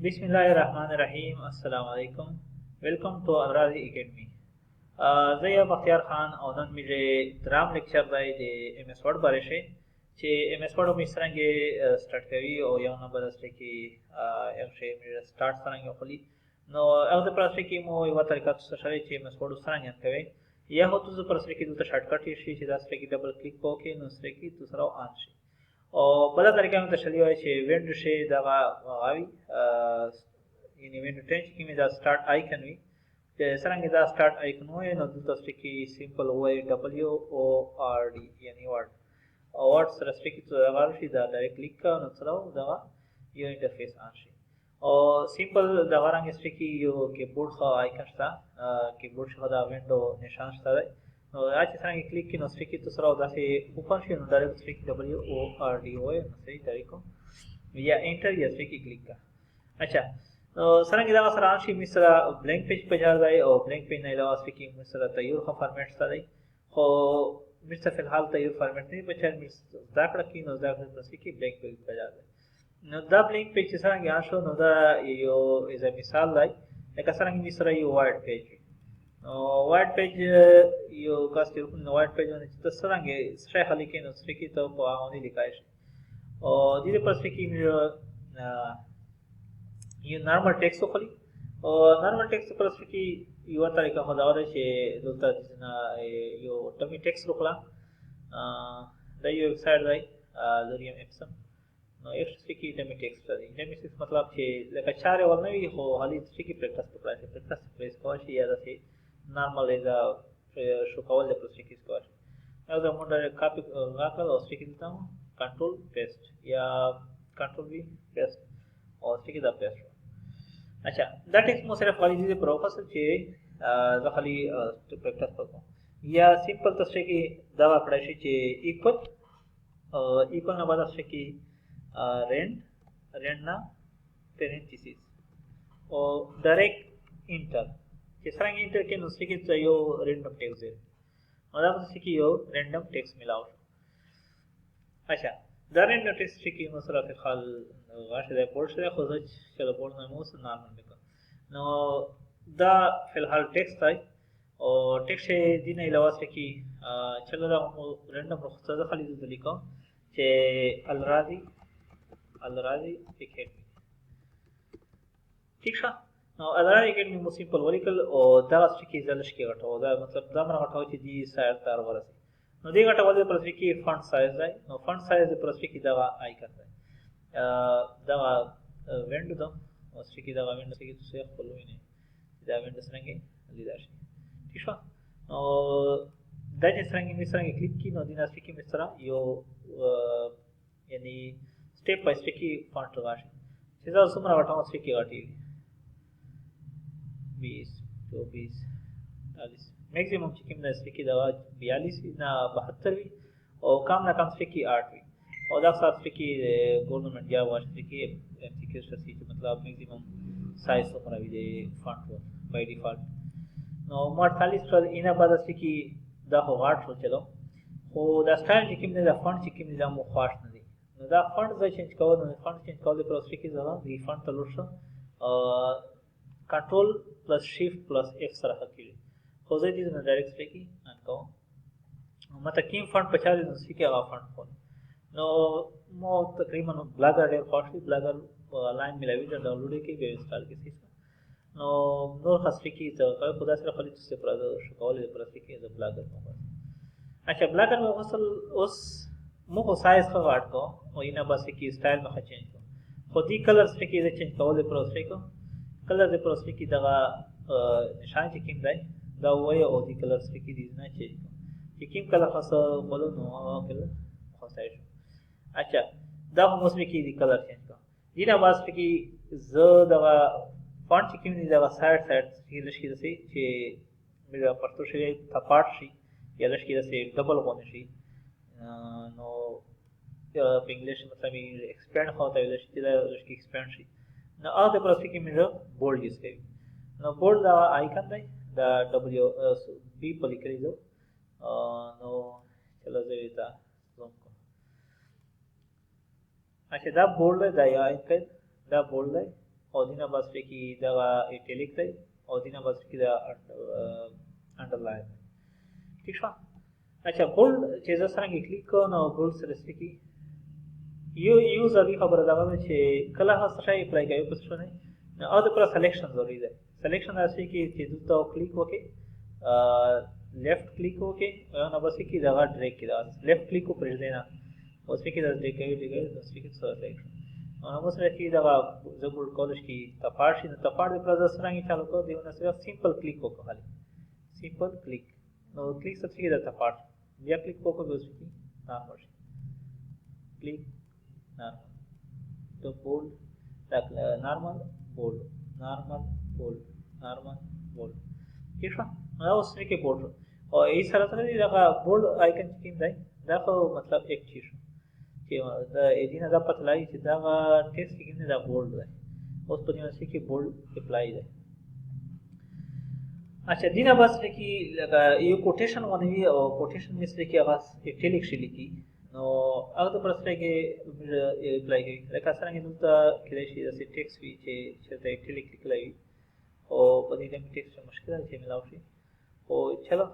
बिस्मिल्लाहिर्रहमानिर्रहीम अस्सलाम वालेकुम वेलकम टू अमराजी एकेडमी زه یم بختیار خان او نن مې درام لیکچر دی د ام اس ورډ باره شي چې ام اس ورډ مې څرنګه سٹارټ کوي او یو نمبر سره کې یو شی مې سٹارټ څرنګه خولي نو هغه د پرسته کې مو یو طریقه څه شوی چې ام اس ورډ څرنګه کوي یا هو تاسو پرسته کې د شارټ کټ شي چې دا سره کې ډبل کلیک وکړئ نو سره کې تاسو آن شي او بل طریقه مې تشریح وای چې وینډو شي دا غاوي یعنی وینډو 10 کې مې دا سٹارټ آیکن وي څرنګه دا سٹارټ آیکن وای نو دلته سره کې سمپل وای دبليو او ار ډي یعنی ورډ او ورډ سره کې څه راغلی شي دا ډایرکټ کلیک کړه نو سره دا یو انټرفیس آن شي او سمپل دا ورنګ سره کې یو کیبورډ خو آیکن شته کیبورډ شو دا وینډو نشان شته نو دا چې څنګه کلیک کړئ نو سره کې تاسو راو داسې اوپر شي نو ډایرکټ سره کې دبليو او ار ډي وای نو صحیح طریقو یا انټر یا سره کې کلیک کړه اچھا څرنګه دا سره راشي مې سره بلینک پیج په جار دی او بلینک پیج نه علاوه سره کې مې سره تیار خو فارمیټ سره دی خو مې څه په حال تیار فارمیټ نه په چل مې دا کړ کې نو دا سره کې بلینک پیج په جار دی نو دا بلینک پیج څنګه راشو نو دا یو از مثال دی لکه څنګه مې سره یو وایډ پیج نو وایډ پیج یو کاستر نو وایډ پیج نه چې څنګه سره خالي کې نو سره کې ته په اونې لیکای شي او دې په سره کې مې یو نارمل ټیکست وخلی او نارمل ټیکست پر څه کې یو طریقه خو دا ده چې دلته یو ټمی ټیکست وکړه دا یو ویب سایټ دی دریم اپسم نو یو څه کې ټمی ټیکست دی ټمی ټیکست مطلب چې لکه چاره ورنوي خو حالي څه کې پریکټس وکړای شي پریکټس پریس کوی شي یا داسې نارمل دا شو کول د پروسې کې کوی شي دا مونږ کاپی راکړل او څه کې دلته کنټرول پیسټ یا کنټرول وی پیسټ او څه کې دا پیسټ अच्छा دا ټیکست مو صرف خالي دي پروفیسر چې زه خالي پریکټس وکړم یا سمپل تاسو کې دا وکړای شي چې ایکوال نه بعد تاسو کې رند نه پرنتیسیس او ډایرکټ انټر چې څنګه انټر کې نو څه کې یو رینډم ټیکست دی نو دا څه کې یو رینډم ټیکست ملاو अच्छा دا رینډم ټیکست کې نو سره په خال غاښه د پورت سره خو ځکه چې د پورت نه مو سره نارمل وکړ نو دا په الحال ټیکست دی او ټیکست دی نه علاوه څه کې چلو دا رینډم رخصت ده خالي د لیکو چې الراضي اکیډمي ٹھیک شه نو الراضي اکیډمي مو سمپل ولیکل او دا څه کې ځلش کې غټو دا مطلب دا مرغه غټو چې دی سایت تر ورسي نو دې غټه ولې پر څه کې فونټ سایز دی نو فونټ سایز پر څه کې دا آیکن دی دا وینډو دا او څه کې دا وینډو څه کې څه خپلوي نه دا وینډو څنګه لیدل شي ٹھیک شه او دا چې څنګه کلیک کی نو دینه څه کې مثلا یو یعنی سټیپ بای سټیپ کې فونټ راشي چې دا څومره وټاو څه کې غټي 20 24 40 میکسیمم چې کوم د څه کې دا 42 نه 72 وي او کم نه کم څه کې 8 وي او دا سات کې ګورنمنت یا واشنګټن کې ام سی کیو شي چې مطلب میکسیمم سایز څومره وي د فونټ بای ډیفالت نو 48 پر اینه بعد څه کې دا خو غاټ شو چلو خو دا سټایل چې کوم نه دا فونټ چې کوم نه دا مو خاص نه دي نو دا فونټ ځای چینج کول نو فونټ چینج کول پر څه کې ځله دی فونټ تلور شو کنټرول پلس شیفټ پلس اف سره کېږي خو زه دې نه ډایرکټ څه کې ان کوم مته کوم فونټ پچاله نو څه کې هغه فونټ خو نو مو تقریبا بلاګر ډېر خوښي بلاګر لاین ملوي دا ډاونلوډ کې به انسټال کې شي نو نور خاصه کې ته خدا سره خالي څه پر شو کولای پر څه کې د بلاګر مو اچھا بلاګر مو اصل اوس مو سایز خو غاټ کو او اینه بس کې سټایل مخه چینج کو خو دې کلر څه کې چینج کولای پر څه کو کلر دې پر څه کې دا نشان چې کوم دی دا وای او دې کلر څه کې دې نه چینج کو چې کوم کلر خاصه ولو نو کلر خاصه شي अच्छा دا هم اوس کې دي کلر چینج کا دینه واسطه کې ز دا فونټ چې کوم دي دا سایډ کې لشي دسي چې مې پښتو شي تپاټ شي یا لشي دسي ډبل غون شي نو په انګلیش مطلب ایکسپاند هوته لشي دا لشي ایکسپاند شي نو هغه پر څه کې مې بولډ یوز کوي نو بولډ دا آیکن دی دا دبليو بي په لیکلي نو چلو زه دا زوم کوم अच्छा दा बोल्ड है दा आइकन दा बोल्ड है او دینه بس کې دا ایټالیک دی او دینه بس کې دا انډرلاین. ٹھیک شو. اچھا بولډ چې زه څنګه کلیک کوم نو بولډ سره سکی یو ضروري خبره دا ده چې کله هڅه شي اپلای کوي پس شو نه او د پر سلیکشن ضروري ده. سلیکشن راځي چې دلته کلیک وکړي لیفت کلیک وکړي نو بس کې دا ډریګ کړه لیفت کلیک کو پرې دینا اوس کې دا ډریګ کوي نو کې سره سلیکشن نو اوس کې دا زبول کولش کې تپاړ شي تپاړ د پروسس څنګه چالو کو دی نو صرف سمپل کلیک وکړه خالي سمپل کلیک نو کلیک څه کې دا تپاړ بیا کلیک وکړو اوس کې نارمل شي کلیک نارمل تو بولډ نارمل بولډ نارمل بولډ نارمل بولډ. ٹھیک شو. نو اوس کې بولډ او ای سره سره دا بولډ آیکن کې دی دا خو مطلب ایک چیز چې دا دینه دا پته لای چې دا ټیکسټ کې دا بولډ دی اوس په دې باندې کې بولډ اپلای دی. اچھا دینه بس کې لکه یو کوټیشن ونوي او کوټیشن مثل کې هغه ایټالیک شي لیکي نو هغه پر سره کې اپلای کوي لکه څنګه دلته کېدای شي د ټیکسټ وی چې د ایټالیک لیکلای او په دې کې ټیکسټ مشکل دی چې ملاو شي او چلو.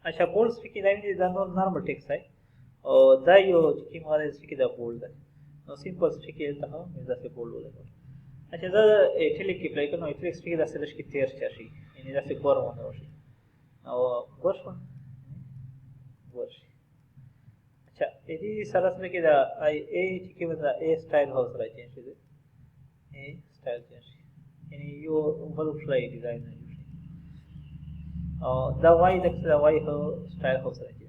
اچھا بولډ کې دا نورمال ټیکسټ دی او دا یو چې ماده کې دا بولډ دی نو سمپل کې ته دا څه بولډ ولګو. اچھا دا ایټالیک اپلای کړو ایټالیک کې دا سره کې تیر شي یعنی دا څه کور ونه وشي او ورشو ورشي. اچھا دې سره سره کې دا ای چې دا ای سټایل هاوس راځي چې ای سټایل چینج یعنی یو بل فلای ډیزاین نه او دا وای د وای هو سټایل هاوس راځي.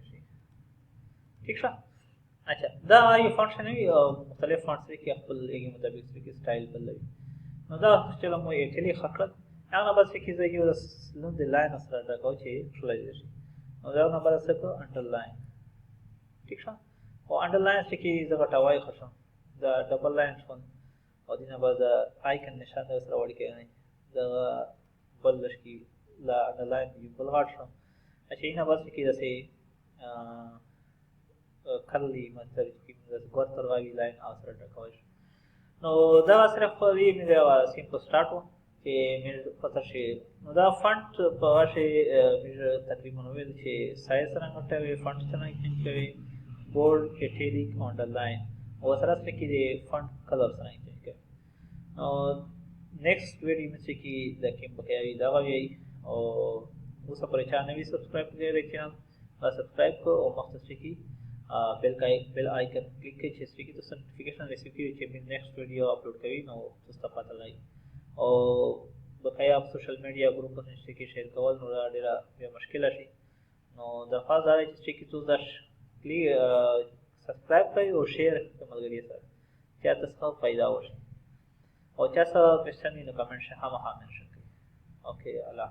ٹھیک شو. اچھا دا یو فنکشن وی مختلف فونټس کې خپل یې مطابق کې سټایل بدلوي نو دا چې مو ایټالیک خکړه هغه بس کې زه یو لوند لاین سره دا کو چې فلای شي نو دا نمبر سره کو انډرلاین. ٹھیک شو. او انډرلاین کې زه غټوای خصم دا ډبل لاین شون او دینه بعد آیکن نشانه سره وړي کوي دا بل لشکي لا انډرلاین یو بل غاټ شو. اچھا اینه بس کې دسه کرلی مطلب چې ګور ترغاوی لاین اثر ټکوي نو دا صرف وی مې دا سمپل سٹارټ و چې مې پته شي نو دا فونټ په واشه مې تقریبا ویل چې سایز څنګه ټوي فونټ څنګه چینج کوي بولډ ایټالیک انډرلاین او سره سره کې د فونټ کلر څنګه چینج کوي نو نیکسٹ ویډیو مې چې دا کوم بقایي دا وی او اوس پر چانل وی سبسکرایب کړئ چینل سبسکرایب کو او مختص کی बेल आइकन क्लिक करिए जिससे कि तो नोटिफिकेशन रिसीव कीजिए जब मैं नेक्स्ट वीडियो अपलोड करी नो तो पता लगे और बकाया आप सोशल मीडिया ग्रुप में की शेयर कवल नो डेरा ये मुश्किल है नो दरख्वास्त आ रही जिससे कि तो दर्श सब्सक्राइब करिए और शेयर कमल करिए सर क्या तस्का फ़ायदा हो और क्या सब क्वेश्चन इन कमेंट से हम मेंशन करिए. ओके अल्लाह.